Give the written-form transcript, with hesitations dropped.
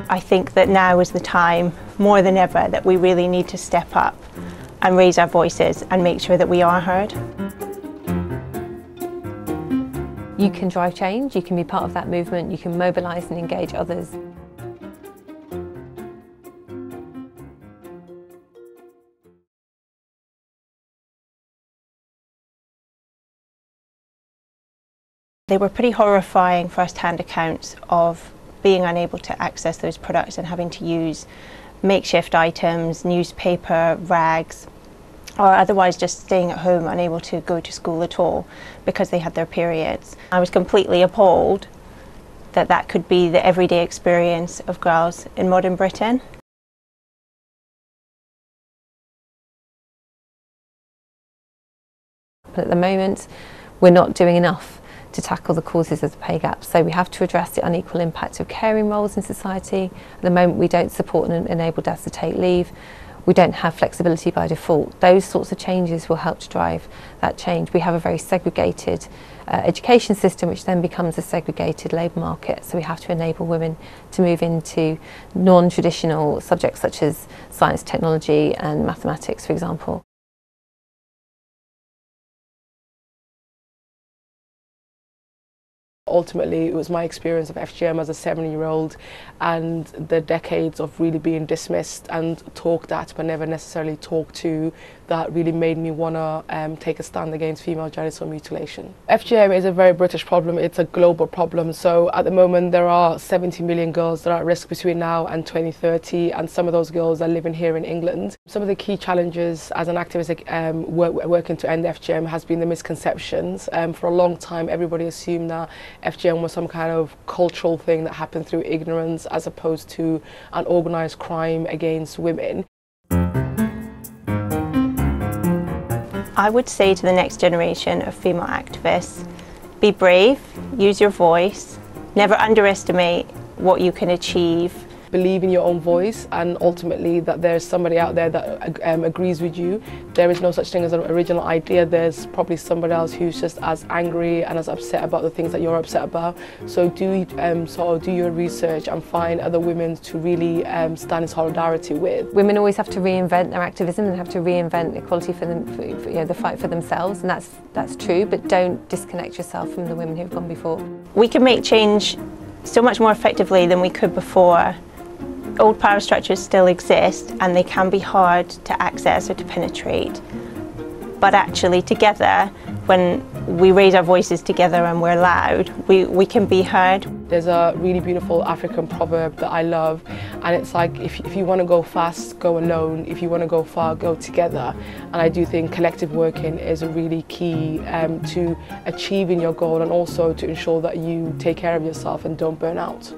I think that now is the time, more than ever, that we really need to step up and raise our voices and make sure that we are heard. You can drive change, you can be part of that movement, you can mobilise and engage others. They were pretty horrifying first-hand accounts of being unable to access those products and having to use makeshift items, newspaper, rags, or otherwise just staying at home unable to go to school at all because they had their periods. I was completely appalled that that could be the everyday experience of girls in modern Britain. But at the moment, we're not doing enough to tackle the causes of the pay gap. So we have to address the unequal impact of caring roles in society. At the moment, we don't support and enable dads to take leave. We don't have flexibility by default. Those sorts of changes will help to drive that change. We have a very segregated education system, which then becomes a segregated labour market. So we have to enable women to move into non-traditional subjects such as science, technology and mathematics, for example. Ultimately, it was my experience of FGM as a 7-year-old and the decades of really being dismissed and talked at but never necessarily talked to that really made me want to take a stand against female genital mutilation. FGM is a very British problem, it's a global problem. So at the moment there are 70 million girls that are at risk between now and 2030, and some of those girls are living here in England. Some of the key challenges as an activist working to end FGM has been the misconceptions. For a long time everybody assumed that FGM was some kind of cultural thing that happened through ignorance as opposed to an organised crime against women. I would say to the next generation of female activists, be brave, use your voice, never underestimate what you can achieve. Believe in your own voice, and ultimately that there's somebody out there that agrees with you. There is no such thing as an original idea. There's probably somebody else who's just as angry and as upset about the things that you're upset about. So do your research and find other women to really stand in solidarity with. Women always have to reinvent their activism and have to reinvent equality for them, the fight for themselves, and that's true. But don't disconnect yourself from the women who've gone before. We can make change so much more effectively than we could before. Old power structures still exist and they can be hard to access or to penetrate. But actually together, when we raise our voices together and we're loud, we can be heard. There's a really beautiful African proverb that I love, and it's like, if you want to go fast, go alone. If you want to go far, go together. And I do think collective working is a really key to achieving your goal, and also to ensure that you take care of yourself and don't burn out.